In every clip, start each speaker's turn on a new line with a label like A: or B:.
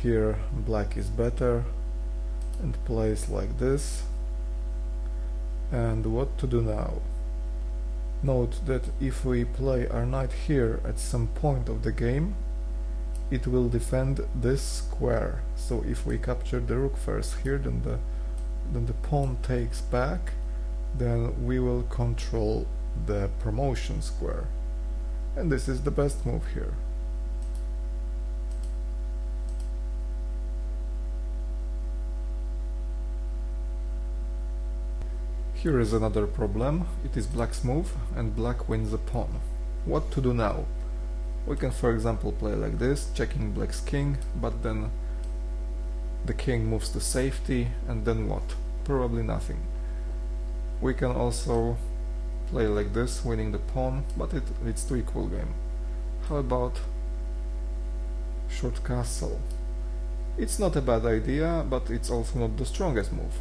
A: here black is better and plays like this. And what to do now? Note that if we play our knight here at some point of the game, it will defend this square. So if we capture the rook first here, then the pawn takes back, then we will control the promotion square. And this is the best move here. Here is another problem. It is black's move and black wins a pawn. What to do now? We can, for example, play like this, checking black's king, but then the king moves to safety, and then what? Probably nothing. We can also play like this, winning the pawn, but it leads to equal game. How about short castle? It's not a bad idea, but it's also not the strongest move.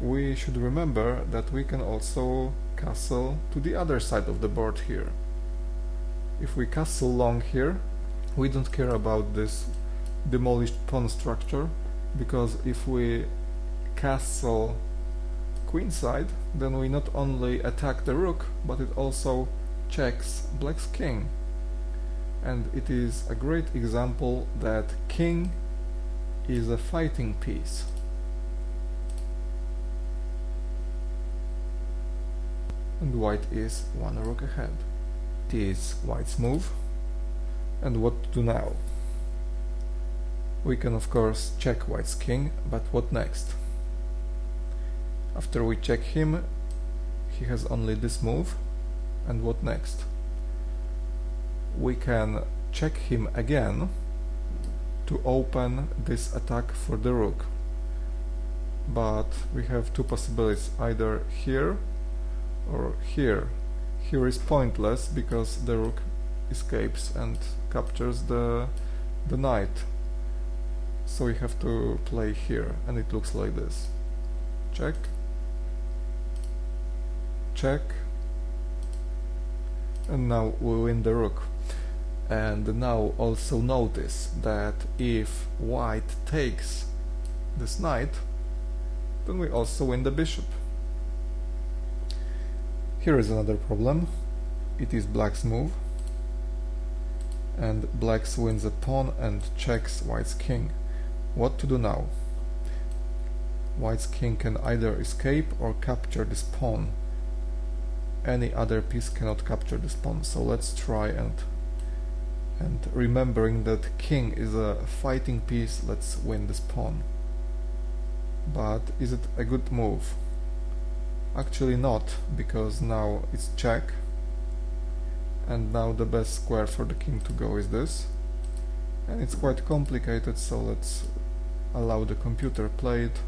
A: We should remember that we can also castle to the other side of the board here. If we castle long here, we don't care about this demolished pawn structure, because if we castle queenside, then we not only attack the rook, but it also checks black's king. And it is a great example that king is a fighting piece. And white is one rook ahead. It is white's move. And what to do now? We can of course check white's king, but what next? After we check him, he has only this move, and what next? We can check him again to open this attack for the rook. But we have two possibilities, either here or here. Here is pointless because the rook escapes and captures the knight. So we have to play here, and it looks like this. Check, check, and now we win the rook. And now also notice that if white takes this knight, then we also win the bishop. Here is another problem. It is black's move, and black wins a pawn and checks white's king. What to do now? White's king can either escape or capture this pawn. Any other piece cannot capture this pawn, so let's try and remembering that king is a fighting piece, let's win this pawn. But is it a good move? Actually not, because now it's check, and now the best square for the king to go is this, and it's quite complicated, so let's allow the computer play it.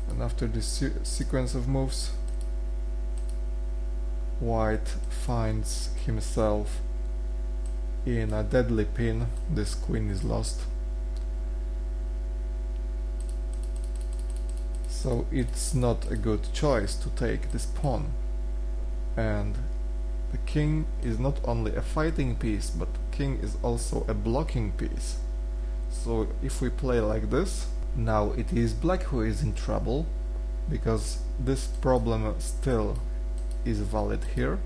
A: And after this sequence of moves, white finds himself in a deadly pin. This queen is lost. So it's not a good choice to take this pawn. And the king is not only a fighting piece, but king is also a blocking piece. So if we play like this, now it is black who is in trouble, because this problem still is valid here,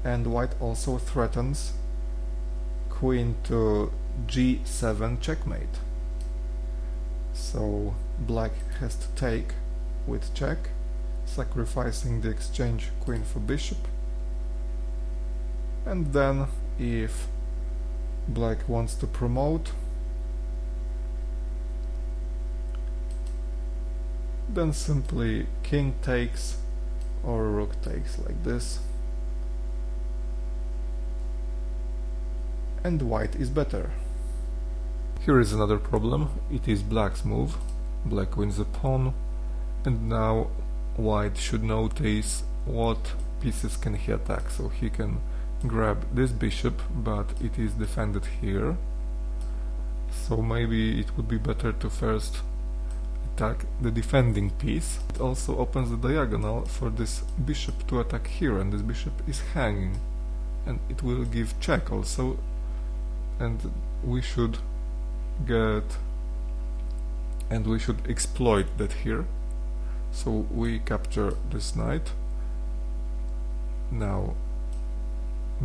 A: and white also threatens queen to g7 checkmate. So black has to take with check, sacrificing the exchange queen for bishop, and then if black wants to promote, then simply king takes or rook takes like this, and white is better. Here is another problem. It is black's move. Black wins a pawn, and now white should notice what pieces can he attack. So he can grab this bishop, but it is defended here, so maybe it would be better to first attack the defending piece. It also opens the diagonal for this bishop to attack here, and this bishop is hanging, and it will give check also, and we should get, and we should exploit that here. So we capture this knight. Now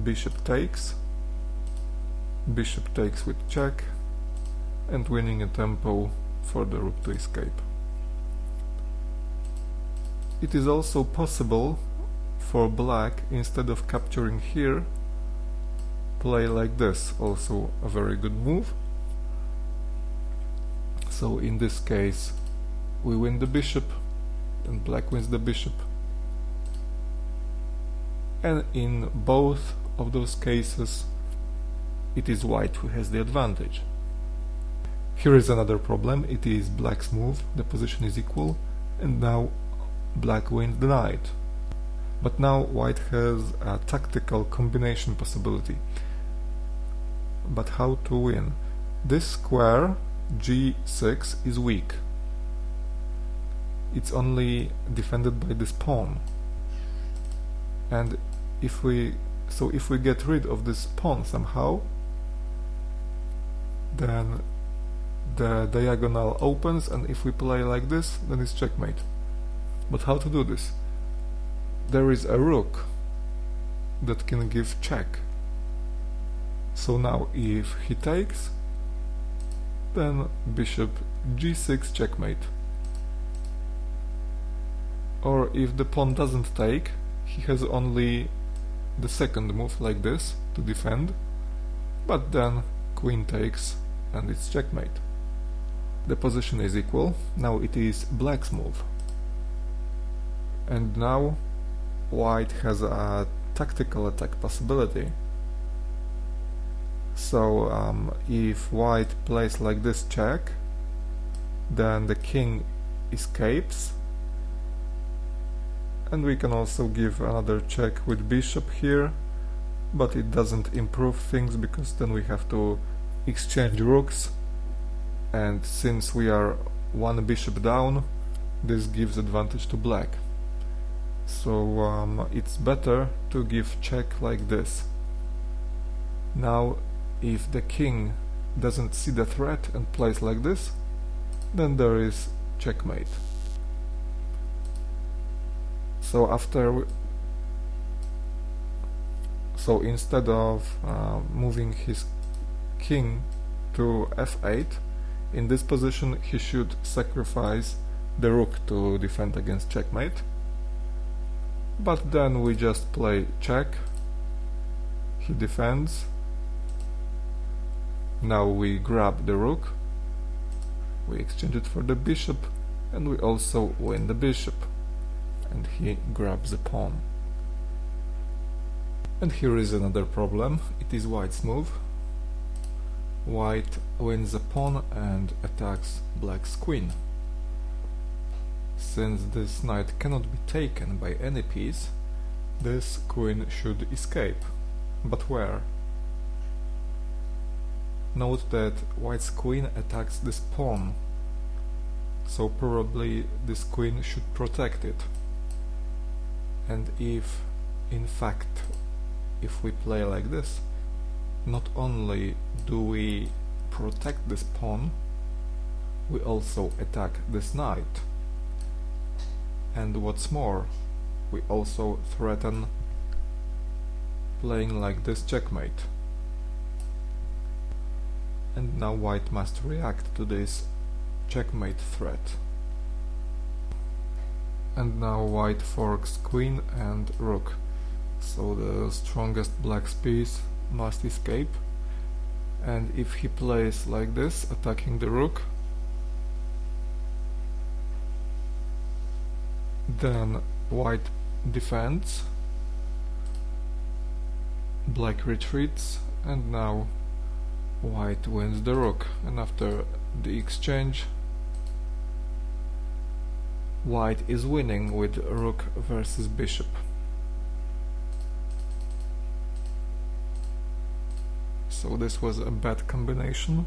A: bishop takes with check, and winning a tempo for the rook to escape. It is also possible for black, instead of capturing here, play like this, also a very good move. So in this case we win the bishop and black wins the bishop, and in both of those cases it is white who has the advantage. Here is another problem. It is black's move, the position is equal, and now black wins the knight. But now white has a tactical combination possibility. But how to win? This square g6 is weak. It's only defended by this pawn. And if we get rid of this pawn somehow, then the diagonal opens, and if we play like this, then it's checkmate. But how to do this? There is a rook that can give check. So now if he takes, then bishop g6 checkmate. Or if the pawn doesn't take, he has only the second move like this to defend, but then queen takes and it's checkmate. The position is equal. Now it is black's move. And now white has a tactical attack possibility. So if white plays like this check, then the king escapes, and we can also give another check with bishop here, but it doesn't improve things because then we have to exchange rooks, and since we are one bishop down, this gives advantage to black. So it's better to give check like this. Now if the king doesn't see the threat and plays like this, then there is checkmate. So instead of moving his king to f8, in this position he should sacrifice the rook to defend against checkmate. But then we just play check, he defends, now we grab the rook, we exchange it for the bishop, and we also win the bishop, and he grabs the pawn. And here is another problem. It is white's move. White wins a pawn and attacks black's queen. Since this knight cannot be taken by any piece, this queen should escape. But where? Note that white's queen attacks this pawn, so probably this queen should protect it. And if, in fact, if we play like this, not only do we protect this pawn, we also attack this knight. And what's more, we also threaten playing like this checkmate. And now white must react to this checkmate threat. And now white forks queen and rook, so the strongest black's piece must escape. And if he plays like this, attacking the rook, then white defends, black retreats, and now white wins the rook. And after the exchange, white is winning with rook versus bishop. So this was a bad combination.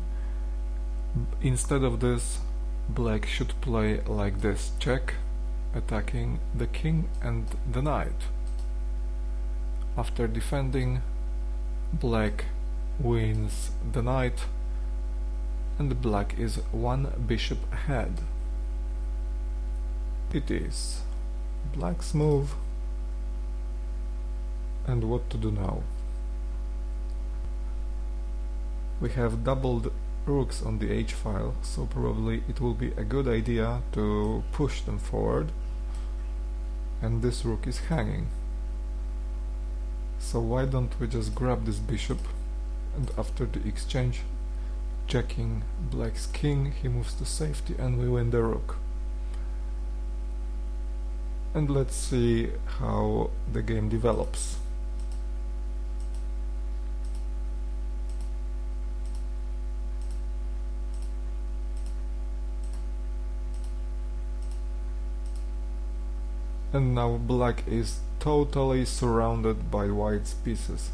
A: Instead of this, black should play like this check, attacking the king and the knight. After defending, black wins the knight and black is one bishop ahead. It is black's move. And what to do now? We have doubled rooks on the h-file, so probably it will be a good idea to push them forward, and this rook is hanging. So why don't we just grab this bishop, and after the exchange, checking black's king, he moves to safety and we win the rook. And let's see how the game develops. And now black is totally surrounded by white's pieces.